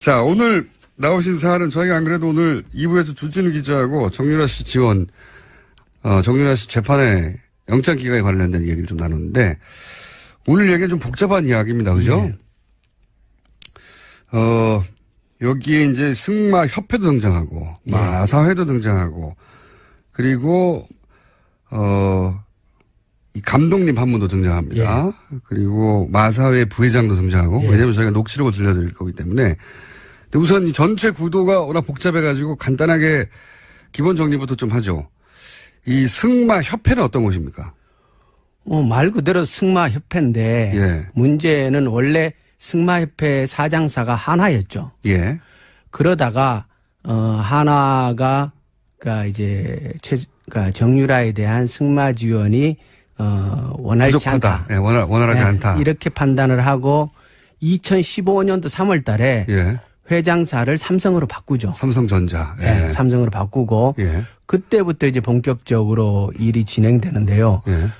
자, 오늘 나오신 사안은 저희가 안 그래도 오늘 2부에서 주진우 기자하고 정유라 씨 지원, 정유라 씨 재판에 영장 기각에 관련된 얘기를 좀 나눴는데, 오늘 얘기는 좀 복잡한 이야기입니다. 그죠? 네. 여기에 이제 승마협회도 등장하고, 예. 마사회도 등장하고, 그리고, 이 감독님 한 분도 등장합니다. 예. 그리고 마사회 부회장도 등장하고, 예. 왜냐면 저희가 녹취록을 들려드릴 거기 때문에. 근데 우선 이 전체 구도가 워낙 복잡해가지고 간단하게 기본 정리부터 좀 하죠. 이 승마협회는 어떤 곳입니까? 말 그대로 승마협회인데, 예. 문제는 원래 승마협회 사장사가 한화였죠. 예. 그러다가, 한화가, 그러니까 정유라에 대한 승마 지원이, 원활치 부족하다. 않다. 예, 원활하지 예, 않다. 이렇게 판단을 하고, 2015년도 3월 달에, 예. 회장사를 삼성으로 바꾸죠. 삼성전자. 예. 예, 삼성으로 바꾸고, 예. 그때부터 이제 본격적으로 일이 진행되는데요. 예.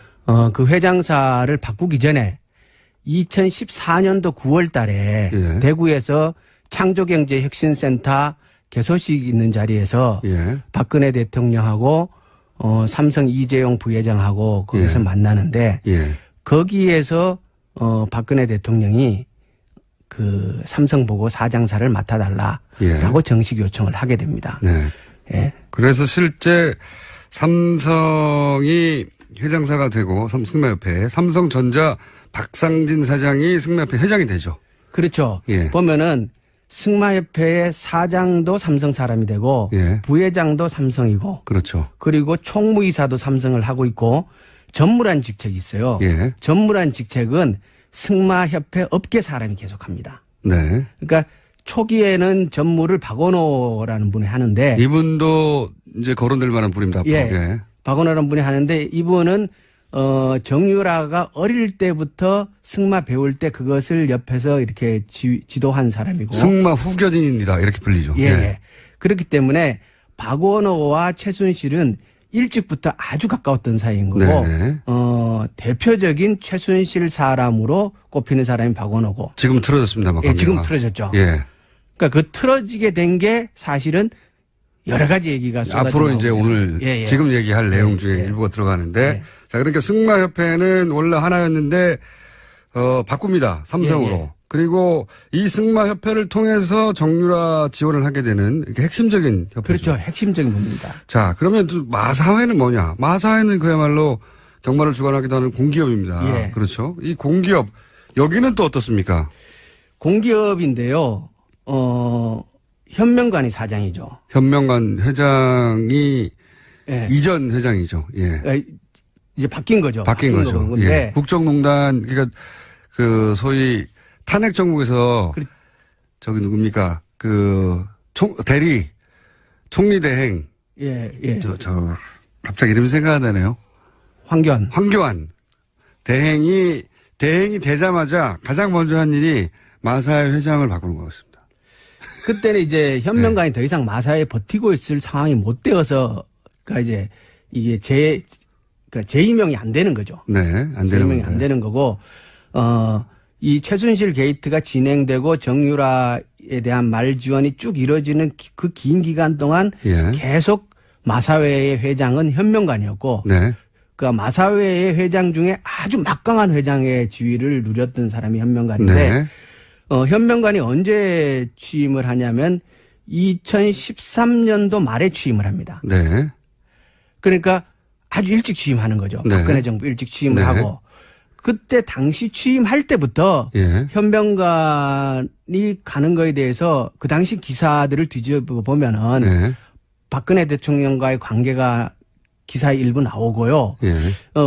그 회장사를 바꾸기 전에 2014년도 9월 달에 예. 대구에서 창조경제혁신센터 개소식 있는 자리에서 예. 박근혜 대통령하고 삼성 이재용 부회장하고 거기서 예. 만나는데 예. 거기에서 박근혜 대통령이 그 삼성 보고 사장사를 맡아달라라고 예. 정식 요청을 하게 됩니다. 네. 예. 그래서 실제 삼성이 회장사가 되고 승마협회 삼성전자 박상진 사장이 승마협회 회장이 되죠. 그렇죠. 예. 보면은 승마협회의 사장도 삼성 사람이 되고 예. 부회장도 삼성이고 그렇죠. 그리고 총무이사도 삼성을 하고 있고 전무란 직책이 있어요. 예. 전무란 직책은 승마협회 업계 사람이 계속합니다. 네. 그러니까 초기에는 전무를 박원호라는 분이 하는데 이분도 이제 거론될 만한 분입니다. 예. 예. 박원호라는 분이 하는데 이분은 정유라가 어릴 때부터 승마 배울 때 그것을 옆에서 이렇게 지도한 사람이고 승마 후견인입니다. 이렇게 불리죠. 예. 예. 그렇기 때문에 박원호와 최순실은 일찍부터 아주 가까웠던 사이인 거고 네네. 대표적인 최순실 사람으로 꼽히는 사람이 박원호고 지금 틀어졌습니다. 예, 지금 틀어졌죠. 예. 그러니까 그 틀어지게 된 게 사실은 여러 가지 얘기가 앞으로 이제 오늘 예, 예. 지금 얘기할 내용 중에 예. 일부가 들어가는데 예. 자 그러니까 승마협회는 원래 하나였는데 바꿉니다. 삼성으로. 예, 예. 그리고 이 승마협회를 통해서 정유라 지원을 하게 되는 이렇게 핵심적인 협회죠. 그렇죠. 핵심적인 부분입니다. 자 그러면 또 마사회는 뭐냐. 마사회는 그야말로 경마를 주관하기도 하는 공기업입니다. 예. 그렇죠. 이 공기업 여기는 또 어떻습니까? 공기업인데요. 현명관이 사장이죠. 현명관 회장이 예. 이전 회장이죠. 예. 이제 바뀐 거죠. 바뀐 거죠. 예. 국정농단 그러니까 그 소위 탄핵 정국에서 저기 누굽니까 그 대리 총리 대행 예. 예. 저 갑자기 이름이 생각이 나네요. 황교안 대행이 되자마자 가장 먼저 한 일이 마사회 회장을 바꾸는 거였습니다. 그때는 이제 현명관이 더 이상 마사회에 버티고 있을 상황이 못 되어서, 그러니까 이제 이게 그러니까 재임명이 안 되는 거죠. 네, 안 되는 재임명이 안 되는 거고, 이 최순실 게이트가 진행되고 정유라에 대한 말 지원이 쭉 이루어지는 그 긴 기간 동안 예. 계속 마사회의 회장은 현명관이었고, 네. 그 마사회의 회장 중에 아주 막강한 회장의 지위를 누렸던 사람이 현명관인데, 네. 현명관이 언제 취임을 하냐면 2013년도 말에 취임을 합니다. 네. 그러니까 아주 일찍 취임하는 거죠. 네. 박근혜 정부 일찍 취임을 네. 하고 그때 당시 취임할 때부터 예. 현명관이 가는 거에 대해서 그 당시 기사들을 뒤집어 보면은 네. 박근혜 대통령과의 관계가 기사에 일부 나오고요. 예.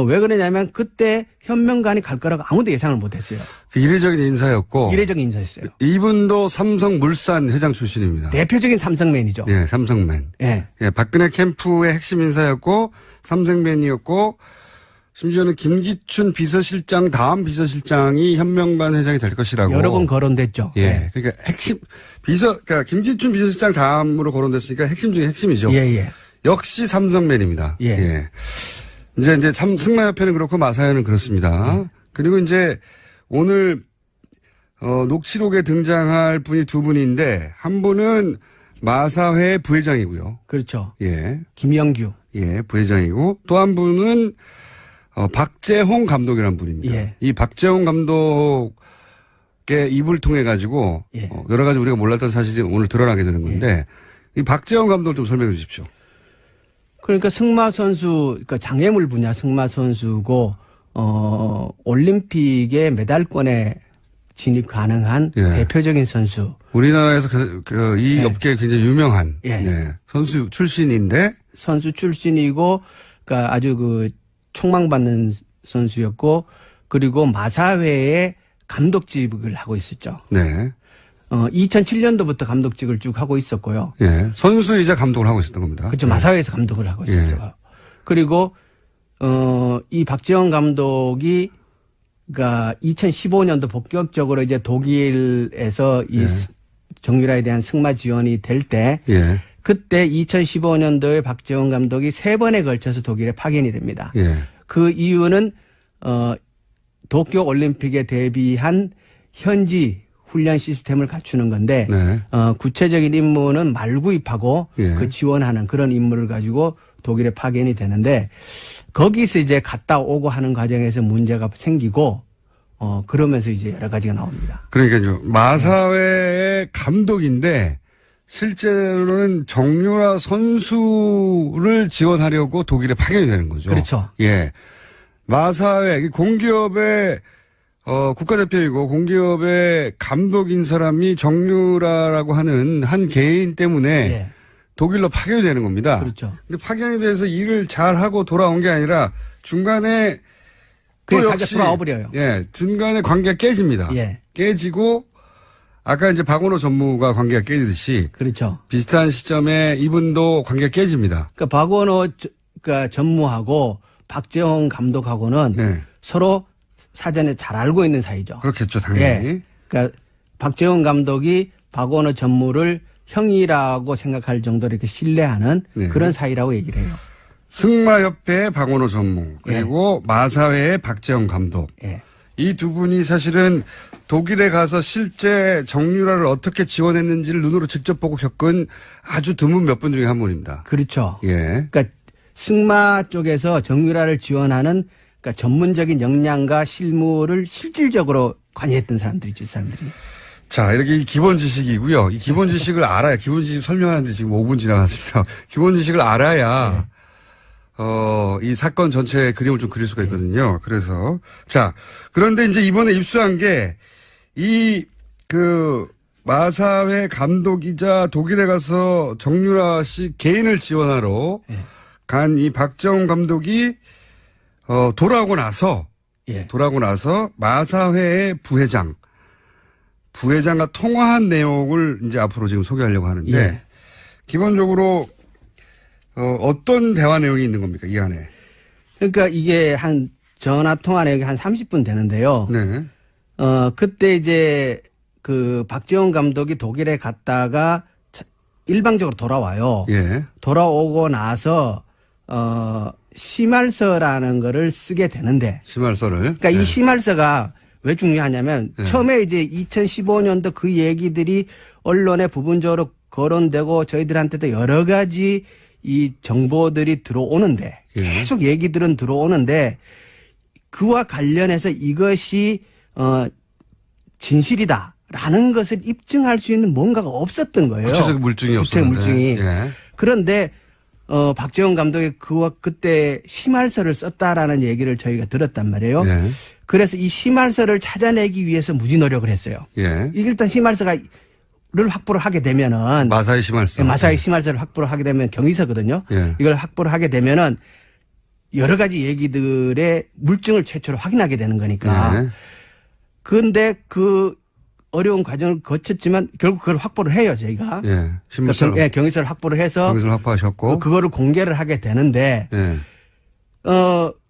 왜 그러냐면 그때 현명관이 갈 거라고 아무도 예상을 못했어요. 이례적인 인사였고. 이례적인 인사였어요. 이분도 삼성물산 회장 출신입니다. 대표적인 삼성맨이죠. 네, 삼성맨. 예. 예, 박근혜 캠프의 핵심 인사였고 삼성맨이었고 심지어는 김기춘 비서실장 다음 비서실장이 현명관 회장이 될 것이라고. 여러 번 거론됐죠. 예. 네. 그러니까 그러니까 김기춘 비서실장 다음으로 거론됐으니까 핵심 중에 핵심이죠. 예, 예. 역시 삼성맨입니다. 예. 예. 이제 승마협회는 그렇고 마사회는 그렇습니다. 그리고 이제 오늘 녹취록에 등장할 분이 두 분인데 한 분은 마사회 부회장이고요. 그렇죠. 예. 김영규. 예, 부회장이고 또 한 분은 박재홍 감독이라는 분입니다. 예. 이 박재홍 감독의 입을 통해 가지고 예. 여러 가지 우리가 몰랐던 사실이 오늘 드러나게 되는 건데 이 박재홍 감독을 좀 설명해 주십시오. 그러니까 승마 선수, 그러니까 장애물 분야 승마 선수고 올림픽의 메달권에 진입 가능한 예. 대표적인 선수. 우리나라에서 이 예. 업계에 굉장히 유명한 예. 네, 선수 출신인데 선수 출신이고, 그러니까 아주 그 촉망받는 선수였고, 그리고 마사회의 감독직을 하고 있었죠. 네. 2007년도부터 감독직을 쭉 하고 있었고요. 예. 선수이자 감독을 하고 있었던 겁니다. 그렇죠. 예. 마사회에서 감독을 하고 있었죠. 예. 그리고 이 박재홍 감독이 그러니까 2015년도 본격적으로 이제 독일에서 이 예. 정유라에 대한 승마 지원이 될 때 예. 그때 2015년도에 박재홍 감독이 3번에 걸쳐서 독일에 파견이 됩니다. 예. 그 이유는 도쿄 올림픽에 대비한 현지 훈련 시스템을 갖추는 건데 네. 구체적인 임무는 말 구입하고 예. 그 지원하는 그런 임무를 가지고 독일에 파견이 되는데 거기서 이제 갔다 오고 하는 과정에서 문제가 생기고 그러면서 이제 여러 가지가 나옵니다. 그러니까요. 마사회의 감독인데 실제로는 정유라 선수를 지원하려고 독일에 파견이 되는 거죠. 그렇죠. 예. 마사회 공기업의 국가대표이고 공기업의 감독인 사람이 정유라라고 하는 한 개인 때문에 예. 독일로 파견이 되는 겁니다. 그렇죠. 근데 파견이 돼서 일을 잘하고 돌아온 게 아니라 중간에 또 그게 역시 돌아와 버려요. 예, 중간에 관계가 깨집니다. 예. 깨지고 아까 이제 박원호 전무가 관계가 깨지듯이 그렇죠. 비슷한 시점에 이분도 관계가 깨집니다. 그러니까 박원호 그러니까 전무하고 박재홍 감독하고는 네. 서로 사전에 잘 알고 있는 사이죠. 그렇겠죠, 당연히. 예. 그러니까 박재홍 감독이 박원호 전무를 형이라고 생각할 정도로 이렇게 신뢰하는 네. 그런 사이라고 얘기를 해요. 승마협회의 박원호 전무 그리고 마사회의 박재홍 감독. 예. 이 두 분이 사실은 독일에 가서 실제 정유라를 어떻게 지원했는지를 눈으로 직접 보고 겪은 아주 드문 몇 분 중에 한 분입니다. 그렇죠. 예. 그러니까 승마 쪽에서 정유라를 지원하는 그러니까 전문적인 역량과 실무를 실질적으로 관여했던 사람들이죠, 이 사람들이. 자, 이렇게 기본 지식이고요. 이 기본 지식을 알아야, 기본 지식 설명하는데 지금 5분 지나갔습니다. 기본 지식을 알아야, 이 사건 전체의 그림을 좀 그릴 수가 있거든요. 그래서. 자, 그런데 이제 이번에 입수한 게, 마사회 감독이자 독일에 가서 정유라 씨 개인을 지원하러 간 이 박재홍 감독이, 돌아오고 나서 마사회의 부회장과 통화한 내용을 이제 앞으로 지금 소개하려고 하는데, 예. 기본적으로, 어떤 대화 내용이 있는 겁니까, 이 안에? 그러니까 이게 한 전화 통화 내역이 한 30분 되는데요. 네. 그때 이제 그 박재홍 감독이 독일에 갔다가 일방적으로 돌아와요. 예. 돌아오고 나서, 심할서라는 거를 쓰게 되는데. 심할서를. 그러니까 네. 이 심할서가 왜 중요하냐면 처음에 이제 2015년도 그 얘기들이 언론에 부분적으로 거론되고 저희들한테도 여러 가지 이 정보들이 들어오는데 계속 얘기들은 들어오는데 그와 관련해서 이것이 진실이다라는 것을 입증할 수 있는 뭔가가 없었던 거예요. 구체적 물증이 없었는데. 물증이. 예. 그런데 박재홍 감독이 그때 심할서를 썼다라는 얘기를 저희가 들었단 말이에요. 예. 그래서 이 심할서를 찾아내기 위해서 무지 노력을 했어요. 예. 일단 심할서를 확보를 하게 되면은 마사회 심할서. 마사회 심할서를 확보를 하게 되면 경위서거든요. 예. 이걸 확보를 하게 되면은 여러 가지 얘기들의 물증을 최초로 확인하게 되는 거니까. 예. 그런데 그 어려운 과정을 거쳤지만 결국 그걸 확보를 해요, 저희가. 예. 심할서. 그러니까 경위서를 확보를 해서 경위서를 확보하셨고. 그거를 공개를 하게 되는데 예.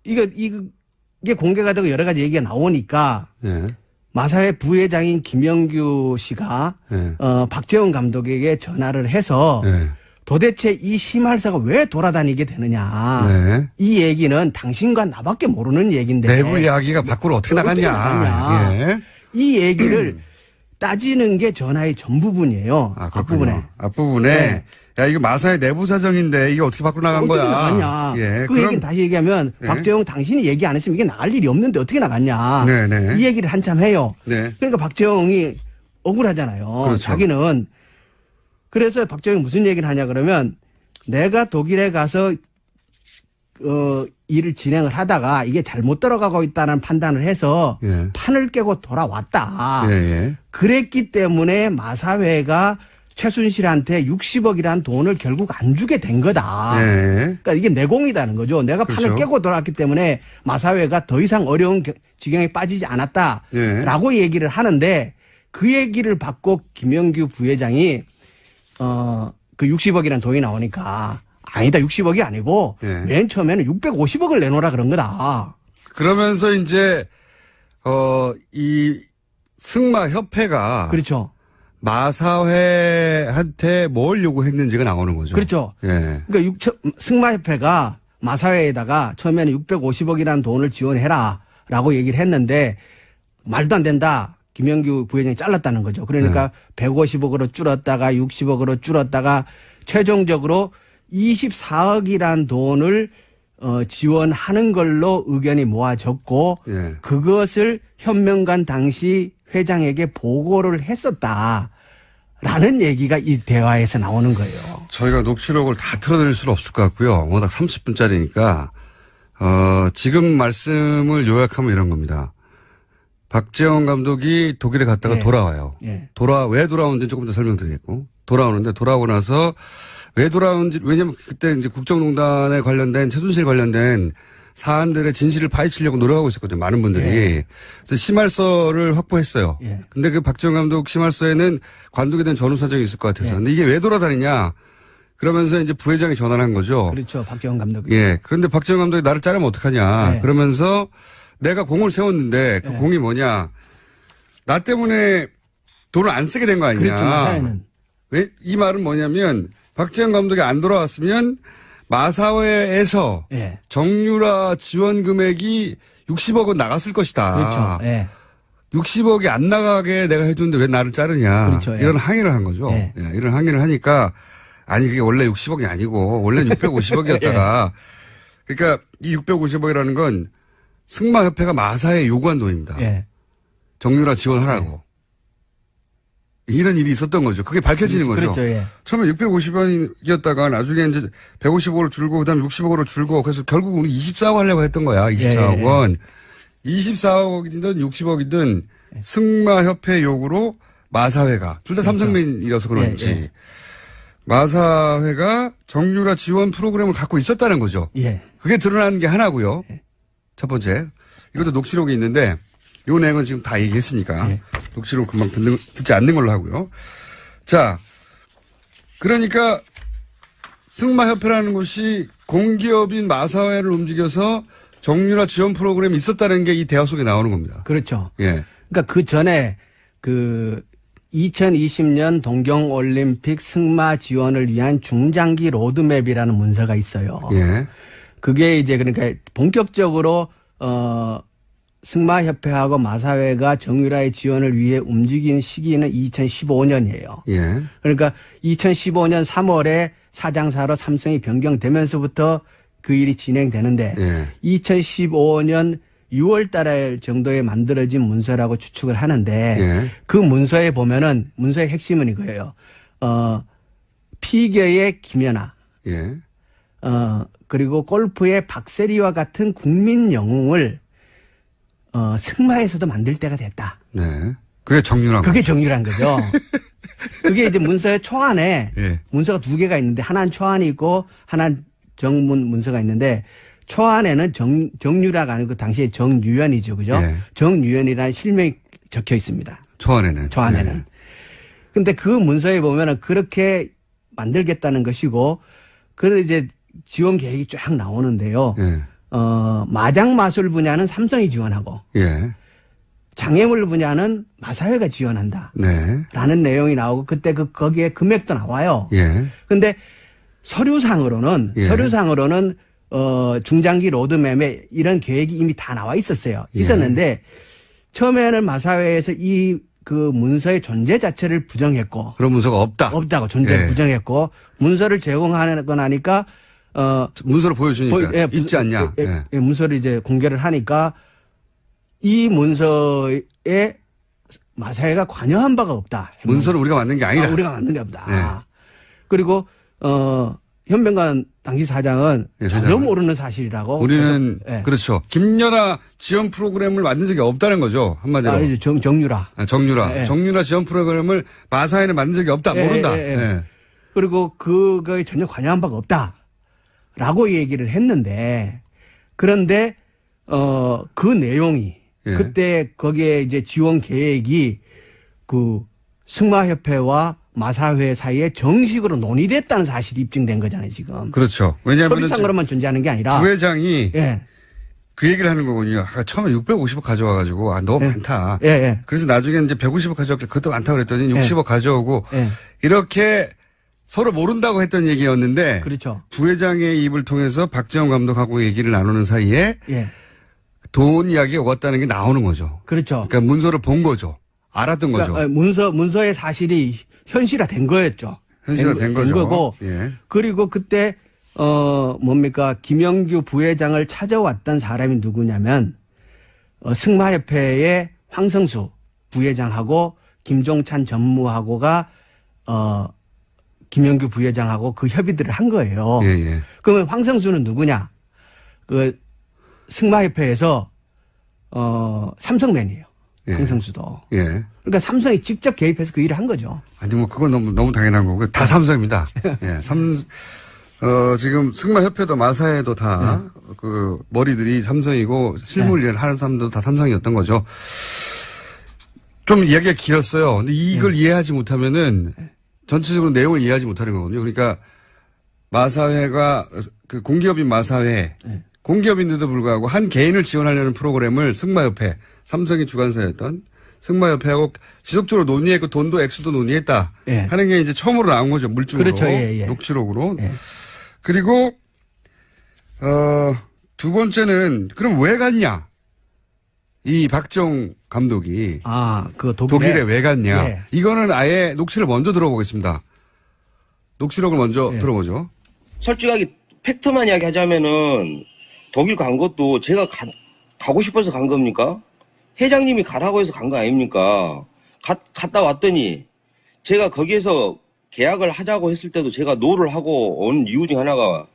이게 공개가 되고 여러 가지 얘기가 나오니까 예. 마사회 부회장인 김영규 씨가 예. 박재홍 감독에게 전화를 해서 예. 도대체 이 심할서가 왜 돌아다니게 되느냐. 네. 이 얘기는 당신과 나밖에 모르는 얘기인데. 내부 이야기가 밖으로 어떻게 나갔냐. 예. 이 얘기를 따지는 게 전화의 전부분이에요. 앞부분에. 앞부분에. 네. 야, 이거 마사회 내부 사정인데 이게 어떻게 밖으로 나간 어떻게 거야? 나갔냐. 그 얘기는 다시 얘기하면 박재홍 당신이 얘기 안 했으면 이게 나갈 일이 없는데 어떻게 나갔냐. 이 얘기를 한참 해요. 그러니까 박재홍이 억울하잖아요. 그렇죠. 자기는. 그래서 박재홍이 무슨 얘기를 하냐 그러면 내가 독일에 가서 일을 진행을 하다가 이게 잘못 들어가고 있다는 판단을 해서 판을 깨고 돌아왔다. 그랬기 때문에 마사회가 최순실한테 60억이라는 돈을 결국 안 주게 된 거다. 그러니까 이게 내공이다는 거죠. 내가 판을 깨고 돌아왔기 때문에 마사회가 더 이상 어려운 지경에 빠지지 않았다라고 얘기를 하는데 그 얘기를 받고 김영규 부회장이 그 60억이라는 돈이 나오니까 아니다 60억이 아니고 맨 처음에는 650억을 내놓으라 그런 거다. 그러면서 이제 이 승마협회가 그렇죠. 마사회한테 뭘 요구했는지가 나오는 거죠. 그렇죠. 그러니까 승마협회가 마사회에다가 처음에는 650억이라는 돈을 지원해라라고 얘기를 했는데 말도 안 된다. 김영규 부회장이 잘랐다는 거죠. 그러니까 150억으로 줄었다가 60억으로 줄었다가 최종적으로 24억이란 돈을 지원하는 걸로 의견이 모아졌고 그것을 현명관 당시 회장에게 보고를 했었다라는 얘기가 이 대화에서 나오는 거예요. 저희가 녹취록을 다 틀어드릴 수는 없을 것 같고요. 워낙 30분짜리니까 지금 말씀을 요약하면 이런 겁니다. 박재홍 감독이 독일에 갔다가 돌아와요. 왜 돌아오는지 조금 더 설명드리겠고 돌아오는데 돌아오고 나서 왜 돌아오는지 왜냐면 그때 이제 국정농단에 관련된 최순실 관련된 사안들의 진실을 파헤치려고 노력하고 있었거든요. 많은 분들이. 그래서 심할서를 확보했어요. 근데 그 박재홍 감독 심할서에는 관두게 된 전후 사정이 있을 것 같아서. 근데 이게 왜 돌아다니냐. 그러면서 이제 부회장이 전화를 한 거죠. 그렇죠. 박재홍 감독이. 그런데 박재홍 감독이 나를 자르면 어떡하냐. 그러면서 내가 공을 세웠는데 그 공이 뭐냐. 나 때문에 돈을 안 쓰게 된 거 아니냐. 그렇죠. 마사회는. 왜? 이 말은 뭐냐면 박재홍 감독이 안 돌아왔으면 마사회에서 정유라 지원 금액이 60억은 나갔을 것이다. 그렇죠. 60억이 안 나가게 내가 해줬는데 왜 나를 자르냐. 그렇죠. 이런 항의를 한 거죠. 이런 항의를 하니까 아니 그게 원래 60억이 아니고 원래는 650억이었다가 그러니까 이 650억이라는 건 승마협회가 마사회에 요구한 돈입니다. 정유라 지원하라고. 이런 일이 있었던 거죠. 그게 밝혀지는 거죠. 그렇죠. 처음에 650원이었다가 나중에 이제 150억으로 줄고 그다음에 60억으로 줄고 그래서 결국 우리 24억 하려고 했던 거야. 24억 원. 24억이든 60억이든 승마협회 요구로 마사회가 둘 다 삼성맨이라서 그런지 마사회가 정유라 지원 프로그램을 갖고 있었다는 거죠. 그게 드러나는 게 하나고요. 첫 번째. 이것도 녹취록이 있는데 요 내용은 지금 다 얘기했으니까 녹취록 금방 듣지 않는 걸로 하고요. 자, 그러니까 승마협회라는 곳이 공기업인 마사회를 움직여서 정유라 지원 프로그램이 있었다는 게 이 대화 속에 나오는 겁니다. 그렇죠. 그러니까 그 전에 그 2020년 동경올림픽 승마 지원을 위한 중장기 로드맵이라는 문서가 있어요. 그게 이제 그러니까 본격적으로 승마협회하고 마사회가 정유라의 지원을 위해 움직인 시기는 2015년이에요. 그러니까 2015년 3월에 사장사로 삼성이 변경되면서부터 그 일이 진행되는데 2015년 6월 달 정도에 만들어진 문서라고 추측을 하는데 그 문서에 보면은 문서의 핵심은 이거예요. 피겨의 김연아. 그리고 골프의 박세리와 같은 국민 영웅을 승마에서도 만들 때가 됐다. 그게 정유라인 그게 정유라인 거죠. 그게 이제 문서의 초안에 문서가 두 개가 있는데 하나는 초안이 있고 하나는 정문 문서가 있는데 초안에는 정유라가 아니고 당시에 정유연이죠. 그죠? 정유연이라는 실명이 적혀 있습니다. 초안에는. 근데 그 문서에 보면은 그렇게 만들겠다는 것이고 그걸 이제 지원 계획이 쫙 나오는데요. 마장 마술 분야는 삼성이 지원하고 장애물 분야는 마사회가 지원한다. 라는 내용이 나오고 그때 거기에 금액도 나와요. 근데 서류상으로는 중장기 로드맵에 이런 계획이 이미 다 나와 있었어요. 있었는데 처음에는 마사회에서 이 그 문서의 존재 자체를 부정했고. 그런 문서가 없다. 없다고 존재를 예. 부정했고 문서를 제공하고 나니까 문서를 보여주니까 있지 않냐. 예, 문서를 이제 공개를 하니까 이 문서에 마사회가 관여한 바가 없다. 문서를 우리가 만든 게 아니다. 우리가 만든 게 없다. 예. 그리고 현명관 당시 사장은 전혀 사장은? 모르는 사실이라고. 우리는 계속, 예. 그렇죠. 김연아 지원 프로그램을 만든 적이 없다는 거죠. 한마디로. 이제 정유라. 정유라. 예. 정유라 지원 프로그램을 마사회는 만든 적이 없다. 모른다. 예. 그리고 그거에 전혀 관여한 바가 없다라고 얘기를 했는데 그런데 그 내용이 예. 그때 거기에 이제 지원 계획이 그 승마협회와 마사회 사이에 정식으로 논의됐다는 사실이 입증된 거잖아요, 지금. 그렇죠. 왜냐하면 서류상으로만 존재하는 게 아니라 부회장이 예. 그 얘기를 하는 거군요. 아까 처음에 650억 가져와가지고 너무 예. 많다. 예, 예. 그래서 나중에 이제 150억 가져왔길래 그것도 많다 그랬더니 60억 가져오고 예. 이렇게 서로 모른다고 했던 얘기였는데 그렇죠. 부회장의 입을 통해서 박재홍 감독하고 얘기를 나누는 사이에 예. 돈 이야기가 왔다는 게 나오는 거죠. 그렇죠. 그러니까 문서를 본 거죠. 알았던 거죠. 그러니까 문서의 사실이 현실화된 거였죠. 현실화된 거죠. 거고. 예. 그리고 그때 뭡니까 김영규 부회장을 찾아왔던 사람이 누구냐면 승마협회의 황성수 부회장하고 김종찬 전무하고가 김영규 부회장하고 그 협의들을 한 거예요. 예, 예. 그러면 황성수는 누구냐? 그 승마협회에서 삼성맨이에요. 예. 황성수도. 예. 그러니까 삼성이 직접 개입해서 그 일을 한 거죠. 아니 뭐 그건 너무 당연한 거고 다 삼성입니다. 예. 지금 승마협회도 마사회도 다 그 머리들이 삼성이고 실무 일을 하는 사람도 다 삼성이었던 거죠. 좀 이야기가 길었어요. 근데 이걸 이해하지 못하면은 전체적으로 내용을 이해하지 못하는 거거든요. 그러니까 마사회가 그 공기업인 마사회 공기업인데도 불구하고 한 개인을 지원하려는 프로그램을 승마협회 삼성이 주관사였던 승마협회하고 지속적으로 논의했고 돈도 액수도 논의했다 하는 게 이제 처음으로 나온 거죠. 물증으로. 그렇죠. 예, 예. 녹취록으로. 예. 그리고 두 번째는 그럼 왜 갔냐? 이 박정 감독이 그 독일에 왜 갔냐? 예. 이거는 아예 녹취를 먼저 들어보겠습니다. 녹취록을 먼저 들어보죠. 솔직하게 팩트만 이야기하자면은 독일 간 것도 제가 가고 싶어서 간 겁니까? 회장님이 가라고 해서 간 거 아닙니까? 갔다 왔더니 제가 거기에서 계약을 하자고 했을 때도 제가 노를 하고 온 이유 중 하나가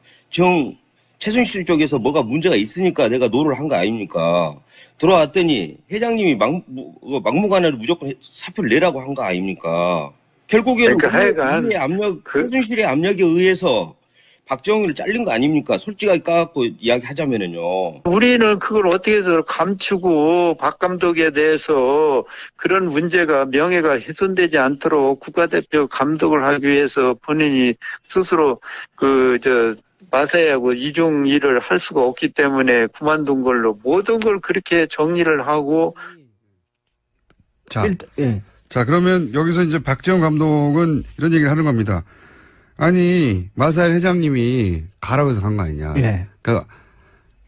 최순실 쪽에서 뭐가 문제가 있으니까 내가 노를 한 거 아닙니까? 들어왔더니 회장님이 막무가내로 무조건 사표를 내라고 한 거 아닙니까? 결국에는 그러니까 최순실의 압력에 의해서 박정희를 잘린 거 아닙니까? 솔직하게 까갖고 이야기하자면은요. 우리는 그걸 어떻게 해서 감추고 박 감독에 대해서 그런 문제가 명예가 훼손되지 않도록 국가대표 감독을 하기 위해서 본인이 스스로 마사회하고 이중 일을 할 수가 없기 때문에 그만둔 걸로 모든 걸 그렇게 정리를 하고. 자, 그러면 여기서 이제 박재홍 감독은 이런 얘기를 하는 겁니다. 아니, 마사회 회장님이 가라고 해서 간 거 아니냐. 예. 그러니까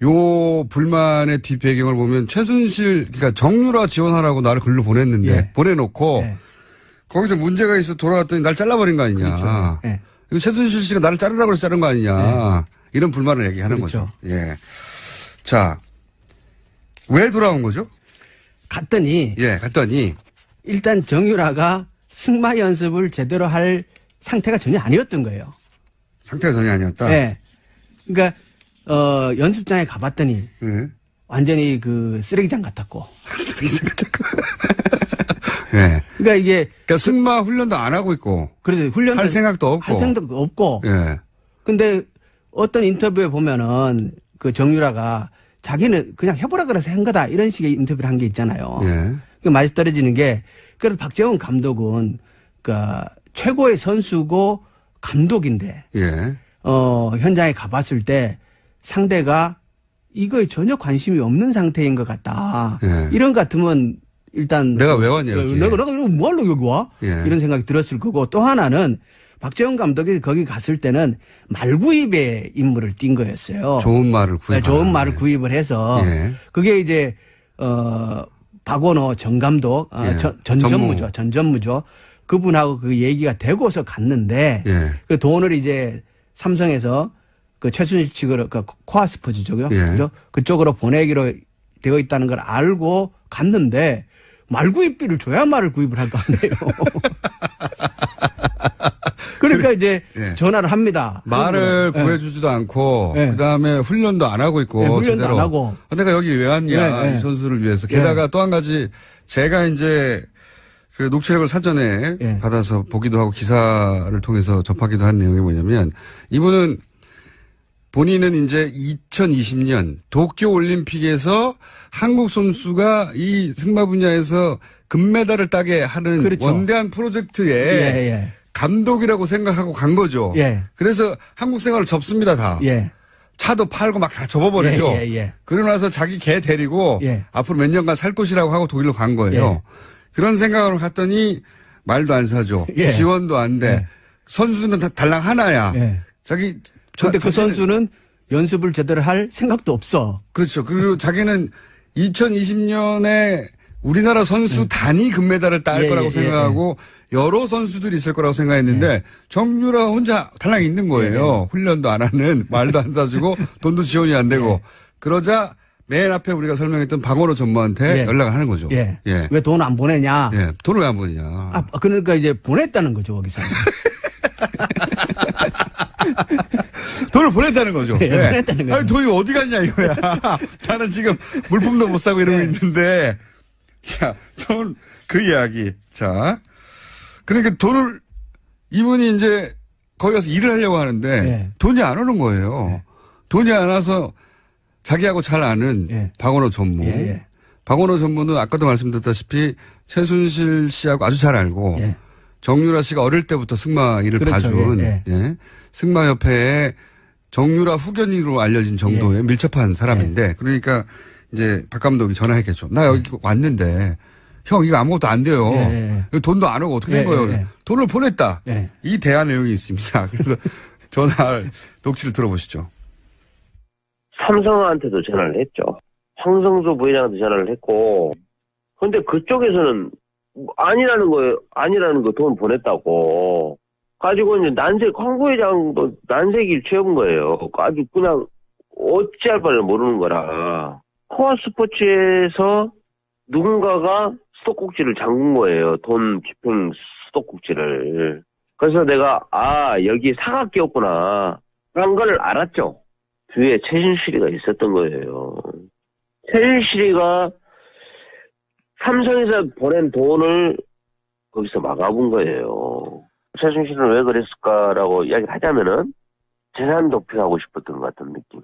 요 불만의 뒷배경을 보면 그러니까 정유라 지원하라고 나를 글로 보냈는데 보내놓고 거기서 문제가 있어 돌아왔더니 날 잘라버린 거 아니냐. 그렇죠. 예. 이거 최순실 씨가 나를 자르라고 해서 자른 거 아니냐. 이런 불만을 얘기하는 그렇죠. 거죠. 예. 자, 왜 돌아온 거죠? 갔더니 일단 정유라가 승마 연습을 제대로 할 상태가 전혀 아니었던 거예요. 상태가 전혀 아니었다? 네. 그러니까, 연습장에 가봤더니, 완전히 그 쓰레기장 같았고. 쓰레기장 같았고. 네. 그러니까 승마 훈련도 안 하고 있고. 그래서 훈련도. 할 생각도 없고. 예. 근데 어떤 인터뷰에 보면은 그 정유라가 자기는 그냥 해보라 그래서 한 거다. 이런 식의 인터뷰를 한 게 있잖아요. 그 맛이 떨어지는 게, 그래서 박재홍 감독은, 그니까, 최고의 선수고 감독인데 현장에 가봤을 때 상대가 이거에 전혀 관심이 없는 상태인 것 같다. 이런 것 같으면 일단 내가 왜 왔냐 내가 뭐하러 여기 와? 이런 생각이 들었을 거고 또 하나는 박재홍 감독이 거기 갔을 때는 말구입의 임무를 띈 거였어요. 좋은 말을 구입을 해서 그게 이제 박원호 전 감독, 예. 전 전무죠. 그분하고 그 얘기가 되고서 갔는데 예. 그 돈을 이제 삼성에서 그 최순실 측으로 그 코아 스포츠죠. 예. 그죠? 그쪽으로 보내기로 되어 있다는 걸 알고 갔는데 말구입비를 줘야 말을 구입을 할 거 아니에요. 그러니까 이제 예. 전화를 합니다. 말을 예. 구해주지도 않고 예. 그다음에 훈련도 안 하고 있고 예, 훈련도 제대로. 안 하고. 내가 여기 왜 왔냐 예, 예. 이 선수를 위해서. 게다가 또 한 가지 제가 이제 그 녹취록을 사전에 예. 받아서 보기도 하고 기사를 통해서 접하기도 한 내용이 뭐냐면 이분은 본인은 이제 2020년 도쿄올림픽에서 한국 선수가 이 승마 분야에서 금메달을 따게 하는 그렇죠. 원대한 프로젝트에 예. 감독이라고 생각하고 간 거죠. 예. 그래서 한국 생활을 접습니다, 다. 예. 차도 팔고 막 다 접어버리죠. 예. 그러고 나서 자기 개 데리고 예. 앞으로 몇 년간 살 것이라고 하고 독일로 간 거예요. 예. 그런 생각으로 갔더니 말도 안 사줘. 예. 지원도 안 돼. 예. 선수는 다 달랑 하나야. 예. 자기 근데 그 자신은- 선수는 연습을 제대로 할 생각도 없어. 그렇죠. 그리고 자기는 2020년에 우리나라 선수 단위 금메달을 딸 예, 거라고 예, 생각하고 여러 선수들이 있을 거라고 생각했는데 정유라 혼자 달랑 있는 거예요. 훈련도 안 하는, 말도 안 사주고 돈도 지원이 안 되고. 그러자 맨 앞에 우리가 설명했던 박원호 전무한테 예. 연락을 하는 거죠. 예. 예. 왜 돈 안 보내냐? 예. 돈을 왜 안 보내냐. 그러니까 이제 보냈다는 거죠, 거기서. 돈을 보냈다는 거죠. 예, 보냈다는 거죠. 아니, 돈이 어디 갔냐 이거야. 나는 지금 물품도 못 사고 이러고 있는데. 자, 그 이야기. 자. 그러니까 돈을, 이분이 이제 거기 가서 일을 하려고 하는데 예. 돈이 안 오는 거예요. 돈이 안 와서 자기하고 잘 아는 박원호 전무. 박원호 전무는 아까도 말씀드렸다시피 최순실 씨하고 아주 잘 알고 정유라 씨가 어릴 때부터 승마 일을 그렇죠. 봐준 승마협회의 정유라 후견인으로 알려진 정도의 밀접한 사람인데 그러니까 이제 박 감독이 전화했겠죠. 나 여기 왔는데 형 이거 아무것도 안 돼요. 돈도 안 오고 어떻게 된 거예요? 돈을 보냈다. 이 대화 내용이 있습니다. 그래서 전화 녹취를 들어보시죠. 삼성한테도 전화를 했죠. 황성수 부회장한테 전화를 했고, 근데 그쪽에서는 아니라는 거예요. 아니라는 거 돈 보냈다고. 가지고 이제 황 부회장도 난색이 채운 거예요. 아주 그냥 어찌할 바를 모르는 거라. 코아 스포츠에서 누군가가 수도꼭지를 잠근 거예요. 돈 집행 수도꼭지를. 그래서 내가 여기 사각기였구나 라는 걸 알았죠. 뒤에 최순실이가 있었던 거예요. 최순실이가 삼성에서 보낸 돈을 거기서 막아본 거예요. 최순실은 왜 그랬을까라고 이야기를 하자면은 재산 도피하고 싶었던 것 같은 느낌.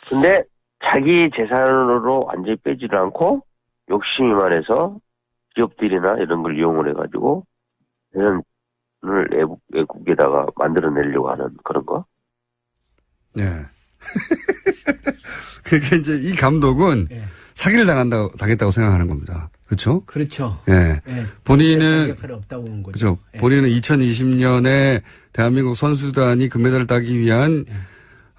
근데 자기 재산으로 완전히 빼지를 않고 욕심이 많아서 기업들이나 이런 걸 이용을 해가지고 재산을 외국에다가 만들어내려고 하는 그런 거. 네. 그게 이제 이 감독은 사기를 당했다고 생각하는 겁니다. 그렇죠? 그렇죠. 예. 본인은 역할이 없다고 본 거죠. 그렇죠. 본인은 2020년에 대한민국 선수단이 금메달을 따기 위한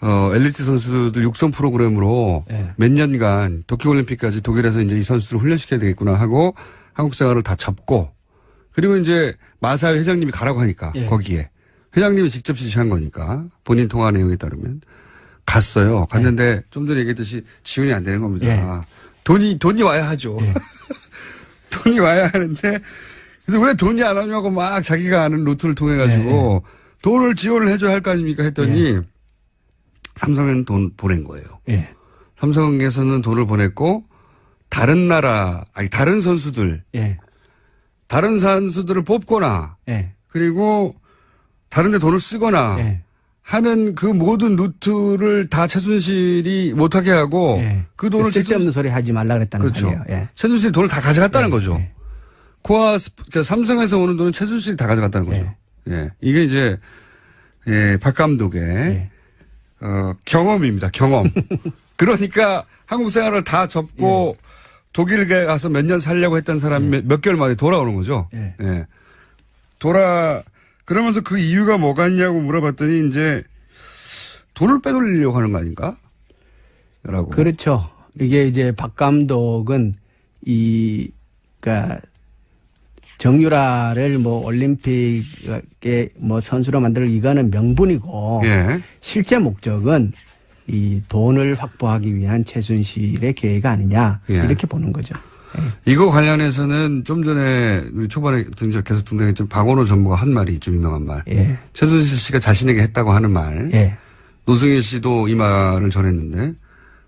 엘리트 선수들 육성 프로그램으로 몇 년간 도쿄올림픽까지 독일에서 이제 이 선수들을 훈련시켜야 되겠구나 하고 한국 생활을 다 접고 그리고 이제 마사회 회장님이 가라고 하니까 거기에 회장님이 직접 지시한 거니까 본인 통화 내용에 따르면 갔어요. 갔는데 좀 전에 얘기했듯이 지원이 안 되는 겁니다. 돈이 와야 하죠. 돈이 와야 하는데 그래서 왜 돈이 안 오냐고 막 자기가 아는 루트를 통해 가지고 돈을 지원을 해줘야 할 거 아닙니까 했더니 삼성에는 돈 보낸 거예요. 삼성에서는 돈을 보냈고 다른 선수들 다른 선수들을 뽑거나 그리고 다른 데 돈을 쓰거나 하는 그 모든 루트를 다 최순실이 못하게 하고 그 돈을 쓸데없는 소리 하지 말라 그랬다는 그렇죠. 말이에요. 최순실이 돈을 다 가져갔다는 거죠. 그러니까 삼성에서 오는 돈은 최순실이 다 가져갔다는 거죠. 이게 이제 박 감독의 경험입니다. 경험. 그러니까 한국 생활을 다 접고 독일에 가서 몇 년 살려고 했던 사람이 몇 개월 만에 돌아오는 거죠. 그러면서 그 이유가 뭐가 있냐고 물어봤더니 이제 돈을 빼돌리려고 하는 거 아닌가? 라고. 그렇죠. 이게 이제 박 감독은 그러니까 정유라를 뭐 올림픽에 뭐 선수로 만들 이거는 명분이고 예. 실제 목적은 이 돈을 확보하기 위한 최순실의 계획 아니냐 예. 이렇게 보는 거죠. 이거 관련해서는 좀 전에 우리 초반에 계속 등장했던 박원호 전무가 한 말이 좀 유명한 말. 예. 최순실 씨가 자신에게 했다고 하는 말. 예. 노승일 씨도 이 말을 전했는데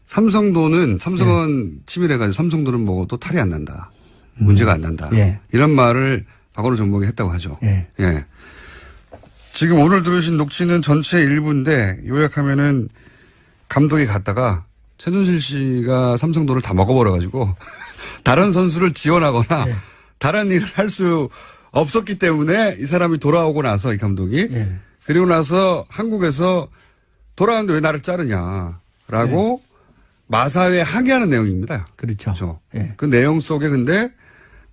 삼성은 치밀해가지고 삼성돈은 먹어도 탈이 안 난다. 문제가 안 난다. 예. 이런 말을 박원호 전무가 했다고 하죠. 예. 예. 지금 오늘 들으신 녹취는 전체 일부인데 요약하면은 감독이 갔다가 최순실 씨가 삼성돈을 다 먹어버려가지고 다른 선수를 지원하거나 네. 다른 일을 할 수 없었기 때문에 이 사람이 돌아오고 나서 이 감독이 네. 그리고 나서 한국에서 돌아왔는데 왜 나를 자르냐라고 네. 마사회에 항의하는 내용입니다. 그렇죠. 그렇죠. 네. 그 내용 속에 근데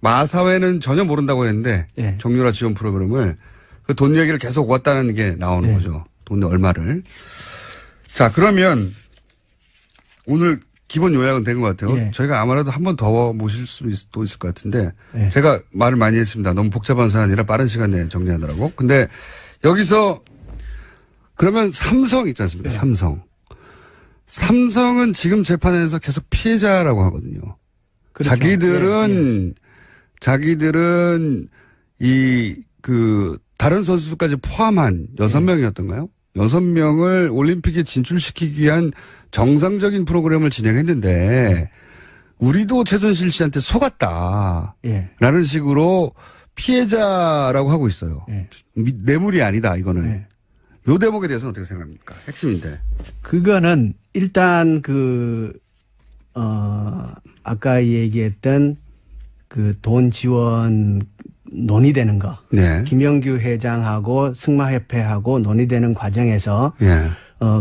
마사회는 전혀 모른다고 했는데 네. 정유라 지원 프로그램을 그 돈 얘기를 계속 왔다는 게 나오는 네. 거죠. 돈 얼마를. 자, 그러면 오늘 기본 요약은 된 것 같아요. 예. 저희가 아무래도 한 번 더 모실 수도 있을 것 같은데 예. 제가 말을 많이 했습니다. 너무 복잡한 사안이라 빠른 시간 내에 정리하느라고. 근데 여기서 그러면 삼성 있지 않습니까? 예. 삼성은 지금 재판에서 계속 피해자라고 하거든요. 그렇죠. 자기들은 다른 선수까지 포함한 6명이었던가요? 6명을 올림픽에 진출시키기 위한 정상적인 프로그램을 진행했는데 우리도 최순실 씨한테 속았다. 예. 라는 식으로 피해자라고 하고 있어요. 예. 뇌물이 아니다 이거는. 예. 요 대목에 대해서는 어떻게 생각합니까? 핵심인데. 그거는 일단 아까 얘기했던 그 돈 지원 논의되는 거. 네. 김영규 회장하고 승마협회하고 논의되는 과정에서 예.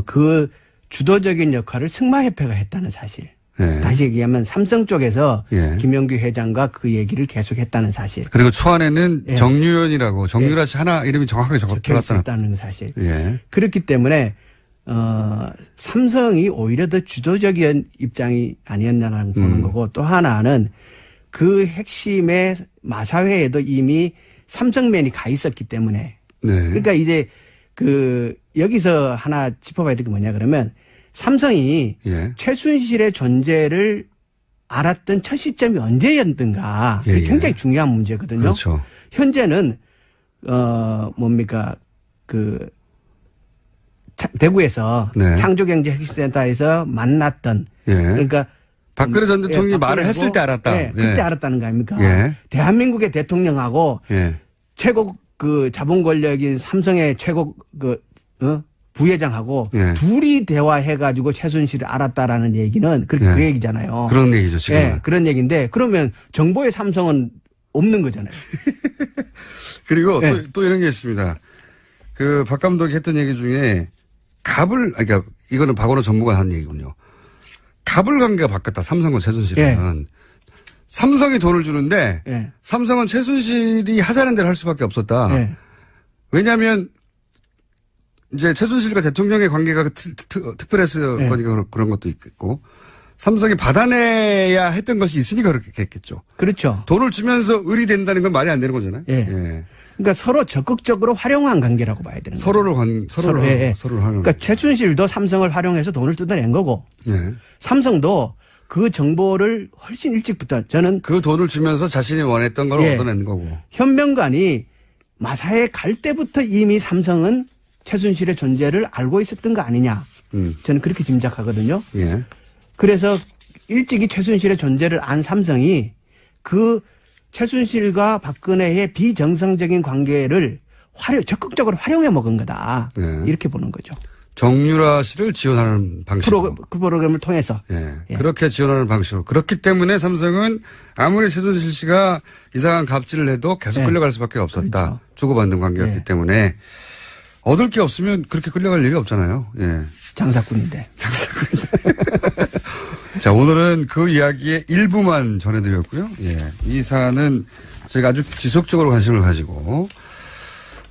그 주도적인 역할을 승마협회가 했다는 사실. 예. 다시 얘기하면 삼성 쪽에서 예. 김영규 회장과 그 얘기를 계속했다는 사실. 그리고 초안에는 예. 정유연이라고 정유라 씨 하나 이름이 정확하게 적혀 적혀놨다는. 있다는 사실. 예. 그렇기 때문에 삼성이 오히려 더 주도적인 입장이 아니었냐는 보는 거고 또 하나는 그 핵심의 마사회에도 이미 삼성맨이 가 있었기 때문에. 네. 그러니까 이제 여기서 하나 짚어봐야 될 게 뭐냐 그러면 삼성이 예. 최순실의 존재를 알았던 첫 시점이 언제였던가. 예, 그게 예. 굉장히 중요한 문제거든요. 그렇죠. 현재는 대구에서 네. 창조경제혁신센터에서 만났던 예. 그러니까 박근혜 전 대통령이 말을 했을 때 알았다. 네, 그때 예. 알았다는 거 아닙니까? 예. 대한민국의 대통령하고 예. 최고 자본 권력인 삼성의 최고 부회장하고 예. 둘이 대화해가지고 최순실을 알았다라는 얘기는 그 예. 얘기잖아요. 그런 얘기죠, 지금. 예, 그런 얘기인데 그러면 정보의 삼성은 없는 거잖아요. 그리고 예. 또 이런 게 있습니다. 박 감독이 했던 얘기 중에 그러니까 이거는 박원호 전무가 한 얘기군요. 갑을 관계가 바뀌었다. 삼성과 최순실은. 예. 삼성이 돈을 주는데 예. 삼성은 최순실이 하자는 대로 할 수밖에 없었다. 예. 왜냐하면 이제 최순실과 대통령의 관계가 특별해서 예. 거니까 그런 것도 있겠고 삼성이 받아내야 했던 것이 있으니까 그렇게 했겠죠. 그렇죠. 돈을 주면서 을이 된다는 건 말이 안 되는 거잖아요. 예. 예. 그러니까 서로 적극적으로 활용한 관계라고 봐야 되는 거죠. 서로를 예. 활용. 그러니까 최순실도 삼성을 활용해서 돈을 뜯어낸 거고 예. 삼성도 그 정보를 훨씬 일찍부터 저는 그 돈을 주면서 자신이 원했던 걸 예. 얻어낸 거고. 현명관이 마사에 갈 때부터 이미 삼성은 최순실의 존재를 알고 있었던 거 아니냐. 저는 그렇게 짐작하거든요. 예. 그래서 일찍이 최순실의 존재를 안 삼성이 그 최순실과 박근혜의 비정상적인 관계를 적극적으로 활용해 먹은 거다. 예. 이렇게 보는 거죠. 정유라 씨를 지원하는 방식으로. 프로그램을 통해서. 예. 예. 그렇게 지원하는 방식으로. 그렇기 때문에 삼성은 아무리 최순실 씨가 이상한 갑질을 해도 계속 예. 끌려갈 수밖에 없었다. 그렇죠. 주고받는 관계였기 예. 때문에 얻을 게 없으면 그렇게 끌려갈 일이 없잖아요. 예. 장사꾼인데. 자, 오늘은 그 이야기의 일부만 전해드렸고요. 예. 이 사안은 저희가 아주 지속적으로 관심을 가지고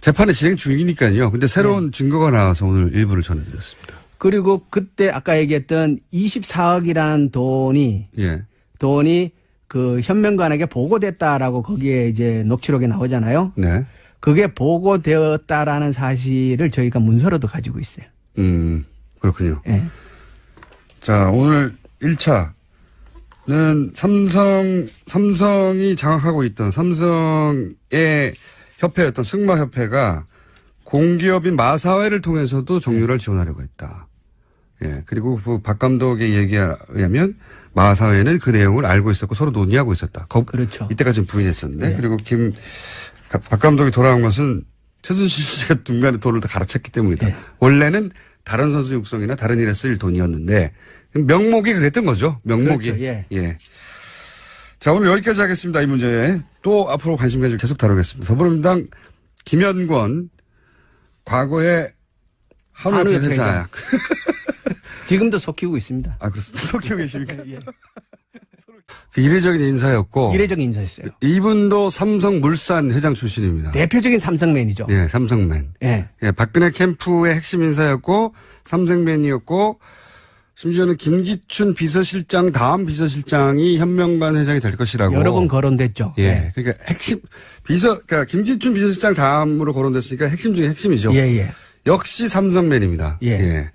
재판이 진행 중이니까요. 근데 새로운 증거가 나와서 오늘 일부를 전해드렸습니다. 그리고 그때 아까 얘기했던 24억이라는 돈이 예. 그 현명관에게 보고됐다라고 거기에 이제 녹취록에 나오잖아요. 네. 그게 보고되었다라는 사실을 저희가 문서로도 가지고 있어요. 그렇군요. 네. 자, 오늘 1차는 삼성이 장악하고 있던 삼성의 협회였던 승마협회가 공기업인 마사회를 통해서도 정유라를 지원하려고 했다. 예. 그리고 그 박 감독의 얘기에 의하면 마사회는 그 내용을 알고 있었고 서로 논의하고 있었다. 그렇죠. 이때까지는 부인했었는데. 네. 그리고 박 감독이 돌아온 것은 최순실 씨가 중간에 돈을 다 갈아쳤기 때문이다. 네. 원래는 다른 선수 육성이나 다른 일에 쓸 돈이었는데 명목이 그랬던 거죠. 명목이. 그렇죠. 예. 예. 자, 오늘 여기까지 하겠습니다. 이 문제. 또 앞으로 관심 가지고 계속 다루겠습니다. 더불어민주당 김현권 과거에 한우협회 회장. 지금도 속히고 있습니다. 아, 그렇습니다. 속히고 계십니까? 예. 이례적인 인사였고. 이례적인 인사였어요. 이분도 삼성물산 회장 출신입니다. 대표적인 삼성맨이죠. 예, 삼성맨. 예. 예, 박근혜 캠프의 핵심 인사였고, 삼성맨이었고, 심지어는 김기춘 비서실장 다음 비서실장이 현명관 회장이 될 것이라고. 여러 번 거론됐죠. 예. 예. 그러니까 그러니까 김기춘 비서실장 다음으로 거론됐으니까 핵심 중에 핵심이죠. 예, 예. 역시 삼성맨입니다. 예. 예.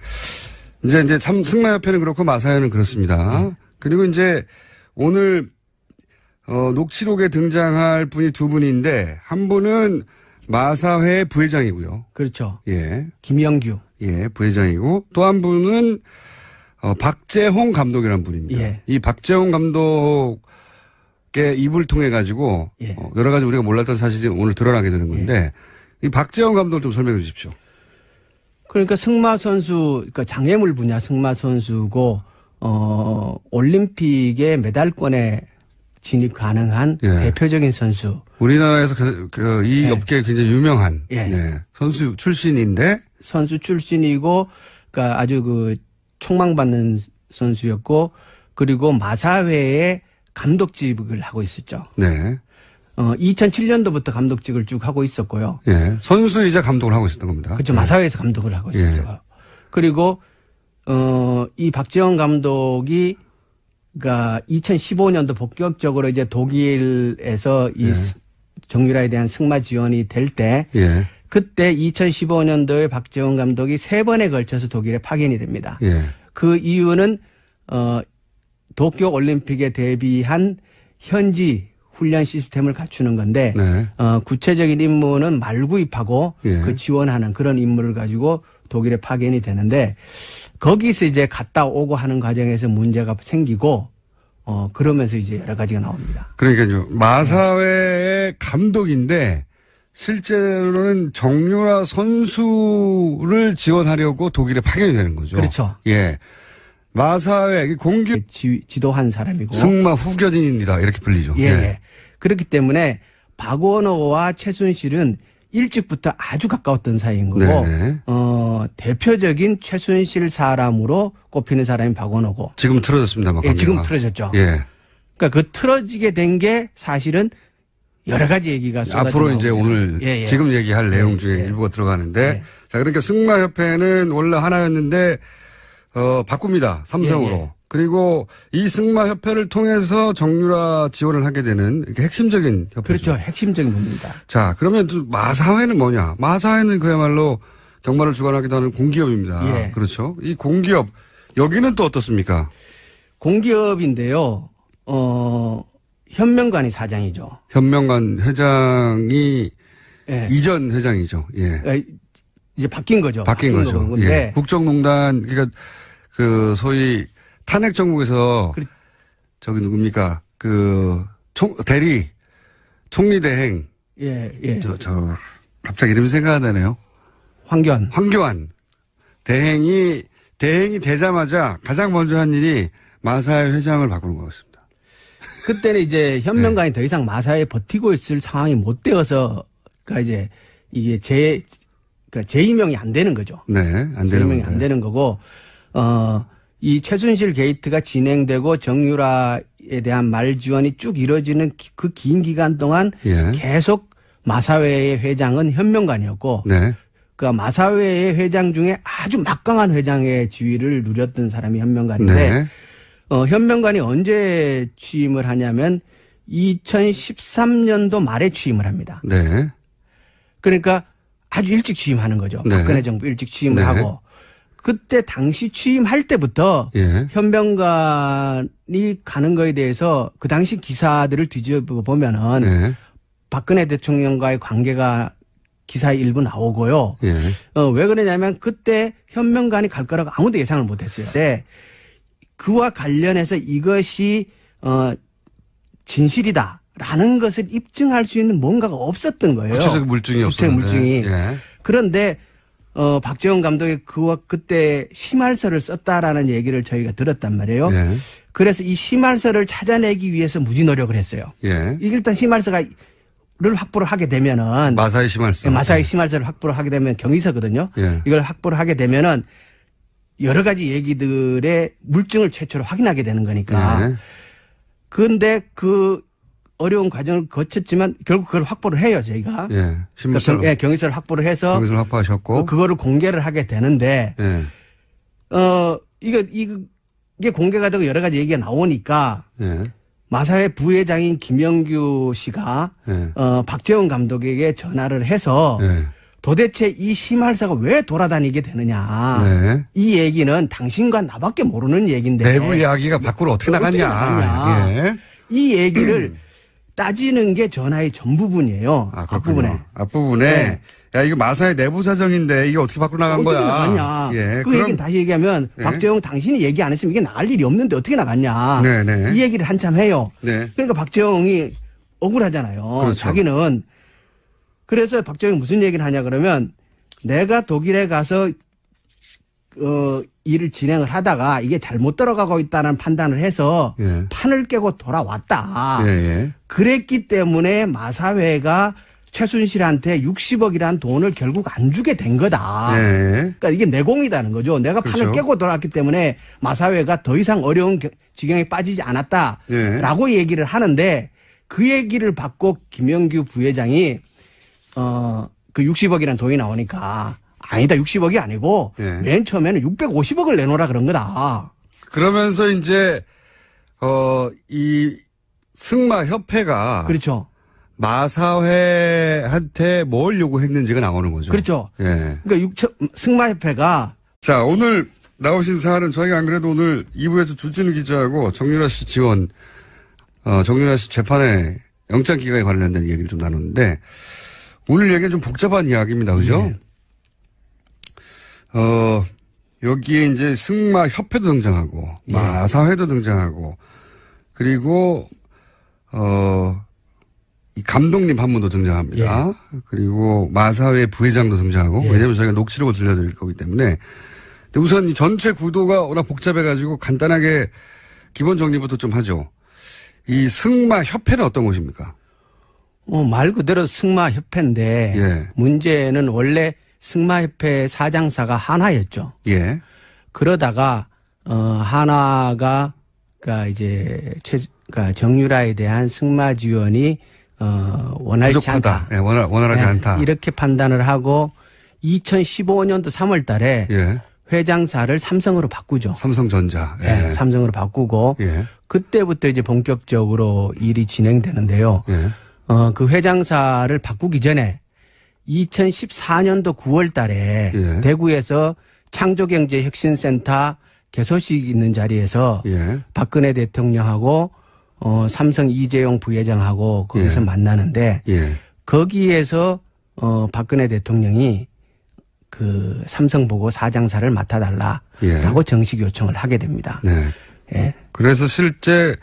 이제 승마협회는 그렇고 마사회는 그렇습니다. 그리고 이제 오늘 녹취록에 등장할 분이 두 분인데 한 분은 마사회 부회장이고요. 그렇죠. 예. 김영규. 예, 부회장이고 또 한 분은 박재홍 감독이라는 분입니다. 예. 이 박재홍 감독의 입을 통해 가지고 예. 여러 가지 우리가 몰랐던 사실이 오늘 드러나게 되는 건데 이 박재홍 감독 좀 설명해 주십시오. 그러니까 승마 선수, 그러니까 장애물 분야 승마 선수고 올림픽의 메달권에 진입 가능한 예. 대표적인 선수. 우리나라에서 이 예. 업계에 굉장히 유명한 예. 네, 선수 출신인데 선수 출신이고, 그러니까 아주 그 촉망받는 선수였고, 그리고 마사회의 감독직을 하고 있었죠. 네. 2007년도부터 감독직을 쭉 하고 있었고요. 예. 선수이자 감독을 하고 있었던 겁니다. 그렇죠. 마사회에서 감독을 하고 있었죠. 예. 그리고 이 박재홍 감독이 그러니까 2015년도 본격적으로 이제 독일에서 이 예. 정유라에 대한 승마 지원이 될 때 예. 그때 2015년도에 박재홍 감독이 3번에 걸쳐서 독일에 파견이 됩니다. 예. 그 이유는 도쿄 올림픽에 대비한 현지 훈련 시스템을 갖추는 건데 네. 구체적인 임무는 말구입하고 예. 그 지원하는 그런 임무를 가지고 독일에 파견이 되는데 거기서 이제 갔다 오고 하는 과정에서 문제가 생기고 그러면서 이제 여러 가지가 나옵니다. 그러니까요. 마사회의 감독인데 실제로는 정유라 선수를 지원하려고 독일에 파견이 되는 거죠. 그렇죠. 예. 마사회 공기 지도한 사람이고 승마 후견인입니다. 이렇게 불리죠. 예. 예. 그렇기 때문에 박원호와 최순실은 일찍부터 아주 가까웠던 사이인 거고 네네. 대표적인 최순실 사람으로 꼽히는 사람이 박원호고 지금 틀어졌습니다. 예, 지금 틀어졌죠. 예. 그러니까 그 틀어지게 된 게 사실은 여러 가지 얘기가 앞으로 이제 오늘 예, 예. 지금 얘기할 내용 중에 예. 일부가 들어가는데 예. 자 그러니까 승마협회는 원래 하나였는데 바꿉니다. 삼성으로. 예, 예. 그리고 이 승마협회를 통해서 정유라 지원을 하게 되는 이렇게 핵심적인 협회죠. 그렇죠. 핵심적인 부분입니다. 자 그러면 또 마사회는 뭐냐. 마사회는 그야말로 경마를 주관하기도 하는 공기업입니다. 예. 그렇죠. 이 공기업 여기는 또 어떻습니까? 공기업인데요. 현명관이 사장이죠. 현명관 회장이 예. 이전 회장이죠. 예. 이제 바뀐 거죠. 바뀐 거죠. 건데 예. 국정농단 그러니까 그 소위 탄핵 정국에서 저기 누굽니까 그 대리 총리 대행 예, 예. 저 갑자기 이름이 생각이 안 나네요. 황교안 대행이 되자마자 가장 먼저 한 일이 마사회 회장을 바꾸는 거였습니다. 그때는 이제 현명관이 더 이상 마사회에 버티고 있을 상황이 못 되어서 그러니까 이제 이게 그러니까 재임명이 안 되는 거죠. 네, 안 되는 재임명이 건데. 안 되는 거고 이 최순실 게이트가 진행되고 정유라에 대한 말 지원이 쭉 이루어지는 그 긴 기간 동안 예. 계속 마사회의 회장은 현명관이었고 네. 그 마사회의 회장 중에 아주 막강한 회장의 지위를 누렸던 사람이 현명관인데 네. 현명관이 언제 취임을 하냐면 2013년도 말에 취임을 합니다. 네. 그러니까 아주 일찍 취임하는 거죠. 네. 박근혜 정부 일찍 취임을 네. 하고. 그때 당시 취임할 때부터 예. 현명관이 가는 거에 대해서 그 당시 기사들을 뒤집어 보면은 네. 박근혜 대통령과의 관계가 기사에 일부 나오고요. 예. 왜 그러냐면 그때 현명관이 갈 거라고 아무도 예상을 못 했어요. 네. 그와 관련해서 이것이 진실이다라는 것을 입증할 수 있는 뭔가가 없었던 거예요. 구체적 물증이 없었는데. 구체적 물증이. 예. 그런데 박재원 감독이 그때 심할서를 썼다라는 얘기를 저희가 들었단 말이에요. 예. 그래서 이 심할서를 찾아내기 위해서 무지 노력을 했어요. 예. 일단 심할서를 확보를 하게 되면은 마사의 심할서. 마사의 심할서를 확보를 하게 되면 경위서거든요. 예. 이걸 확보를 하게 되면은 여러 가지 얘기들의 물증을 최초로 확인하게 되는 거니까. 예. 그런데 그 어려운 과정을 거쳤지만 결국 그걸 확보를 해요, 저희가. 예. 심물서. 경위서를 확보를 해서 경위서를 확보하셨고. 그거를 공개를 하게 되는데 예. 이게 공개가 되고 여러 가지 얘기가 나오니까 예. 마사회 부회장인 김영규 씨가 예. 박재원 감독에게 전화를 해서 예. 도대체 이 심할서가 왜 돌아다니게 되느냐. 네. 이 얘기는 당신과 나밖에 모르는 얘기인데. 내부 이야기가 밖으로 어떻게 나갔냐. 예. 이 얘기를 따지는 게 전화의 전부분이에요. 아, 앞부분에. 앞부분에. 네. 야, 이거 마사의 내부 사정인데 이게 어떻게 밖으로 나간 어떻게 거야. 나갔냐. 예. 그 얘기는 다시 얘기하면 네. 박재홍 당신이 얘기 안 했으면 이게 나갈 일이 없는데 어떻게 나갔냐. 네네. 이 얘기를 한참 해요. 네. 그러니까 박재홍이 억울하잖아요. 그렇죠. 자기는. 그래서 박재홍이 무슨 얘기를 하냐 그러면 내가 독일에 가서 일을 진행을 하다가 이게 잘못 들어가고 있다는 판단을 해서 예. 판을 깨고 돌아왔다. 예, 예. 그랬기 때문에 마사회가 최순실한테 60억이라는 돈을 결국 안 주게 된 거다. 예. 그러니까 이게 내공이다는 거죠. 내가 판을 그렇죠. 깨고 돌아왔기 때문에 마사회가 더 이상 어려운 지경에 빠지지 않았다라고 예. 얘기를 하는데 그 얘기를 받고 김영규 부회장이 그 60억이라는 돈이 나오니까 아니다 60억이 아니고 예. 맨 처음에는 650억을 내놓으라 그런 거다. 그러면서 이제 이 승마 협회가 그렇죠. 마사회한테 뭘 요구했는지가 나오는 거죠. 그렇죠. 예. 그러니까 승마협회가 자, 오늘 나오신 사안은 저희가 안 그래도 오늘 2부에서 주진우 기자하고 정유라 씨 지원, 정유라 씨 재판에 영장 기각에 관련된 얘기를 좀 나눴는데 오늘 얘기는 좀 복잡한 이야기입니다. 그죠? 네. 여기에 이제 승마협회도 등장하고 예. 마사회도 등장하고 그리고 이 감독님 한 분도 등장합니다. 예. 그리고 마사회 부회장도 등장하고 예. 왜냐하면 저희가 녹취록을 들려드릴 거기 때문에 근데 우선 이 전체 구도가 워낙 복잡해가지고 간단하게 기본 정리부터 좀 하죠. 이 승마협회는 어떤 곳입니까? 말 그대로 승마협회인데 예. 문제는 원래 승마협회 사장사가 한화였죠. 예. 그러다가 한화가 그러니까 이제 그러니까 정유라에 대한 승마 지원이 원활치 부족하다. 않다. 예, 원활하지 않다. 이렇게 판단을 하고 2015년도 3월 달에 예. 회장사를 삼성으로 바꾸죠. 삼성전자. 예. 네, 삼성으로 바꾸고 예. 그때부터 이제 본격적으로 일이 진행되는데요. 예. 그 회장사를 바꾸기 전에 2014년도 9월 달에 예. 대구에서 창조경제혁신센터 개소식 있는 자리에서 예. 박근혜 대통령하고 삼성 이재용 부회장하고 거기서 예. 만나는데 예. 거기에서 박근혜 대통령이 그 삼성 보고 사장사를 맡아달라라고 예. 정식 요청을 하게 됩니다. 네. 예. 그래서 실제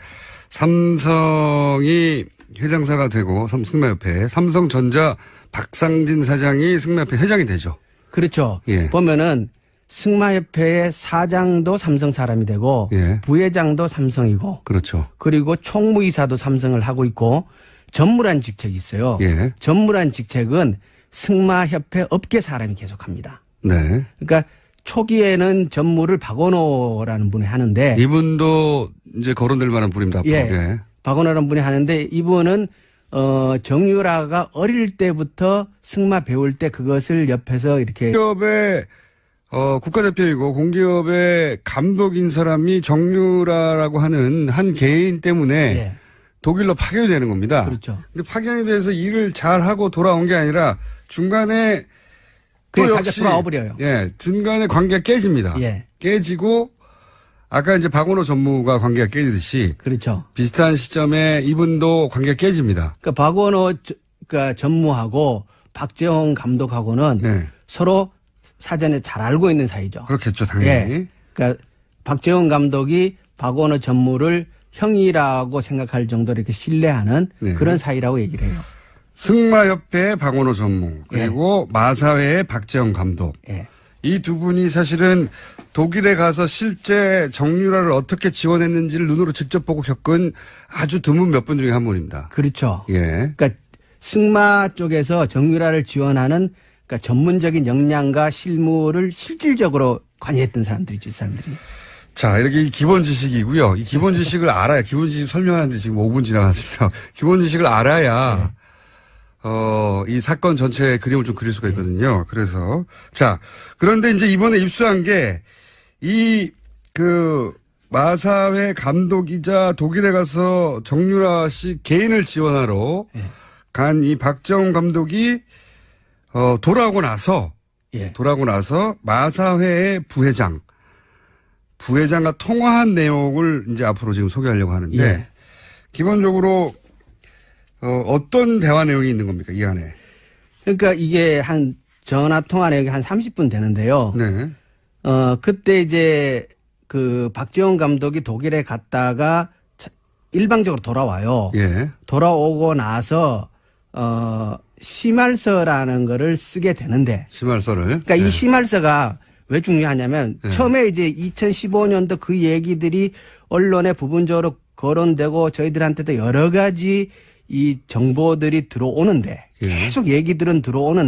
삼성이 회장사가 되고 승마협회 삼성전자 박상진 사장이 승마협회 회장이 되죠. 그렇죠. 예. 보면은 승마협회의 사장도 삼성 사람이 되고 예. 부회장도 삼성이고 그렇죠. 그리고 총무이사도 삼성을 하고 있고 전무란 직책이 있어요. 예. 전무란 직책은 승마협회 업계 사람이 계속합니다. 네. 그러니까 초기에는 전무를 박원호라는 분이 하는데 이분도 이제 거론될 만한 분입니다. 앞으로. 예. 예. 박원호라는 분이 하는데 이분은 정유라가 어릴 때부터 승마 배울 때 그것을 옆에서 이렇게 공기업의 국가대표이고 공기업의 감독인 사람이 정유라라고 하는 한 개인 때문에 예. 독일로 파견이 되는 겁니다. 그렇죠. 근데 파견이 돼서 일을 잘하고 돌아온 게 아니라 중간에 또 역시 돌아와 버려요. 예, 중간에 관계가 깨집니다. 예. 깨지고 아까 이제 박원호 전무가 관계가 깨지듯이 그렇죠. 비슷한 시점에 이분도 관계가 깨집니다. 그러니까 박원호 그러니까 전무하고 박재홍 감독하고는 네. 서로 사전에 잘 알고 있는 사이죠. 그렇겠죠, 당연히. 예. 그러니까 박재홍 감독이 박원호 전무를 형이라고 생각할 정도로 이렇게 신뢰하는 네. 그런 사이라고 얘기를 해요. 승마협회의 박원호 전무 그리고 마사회의 박재홍 감독. 예. 이 두 분이 사실은 독일에 가서 실제 정유라를 어떻게 지원했는지를 눈으로 직접 보고 겪은 아주 드문 몇 분 중에 한 분입니다. 그렇죠. 예. 그러니까 승마 쪽에서 정유라를 지원하는 그러니까 전문적인 역량과 실무를 실질적으로 관여했던 사람들이죠, 이 사람들이. 자, 이렇게 기본 지식이고요. 이 기본 지식을 알아야, 기본 지식 설명하는데 지금 5분 지나갔습니다. 기본 지식을 알아야, 이 사건 전체의 그림을 좀 그릴 수가 있거든요. 그래서. 자, 그런데 이제 이번에 입수한 게, 마사회 감독이자 독일에 가서 정유라 씨 개인을 지원하러 간 이 박재홍 감독이, 돌아오고 나서 마사회의 부회장과 통화한 내용을 이제 앞으로 지금 소개하려고 하는데, 예. 기본적으로, 어떤 대화 내용이 있는 겁니까, 이 안에? 그러니까 이게 한 전화 통화 내역이 한 30분 되는데요. 네. 그때 이제 그 박재홍 감독이 독일에 갔다가 일방적으로 돌아와요. 예. 돌아오고 나서, 심할서라는 거를 쓰게 되는데. 심할서를. 그러니까 이 심할서가 왜 중요하냐면 네. 처음에 이제 2015년도 그 얘기들이 언론에 부분적으로 거론되고 저희들한테도 여러 가지 이 정보들이 들어오는데 예. 계속 얘기들은 들어오는데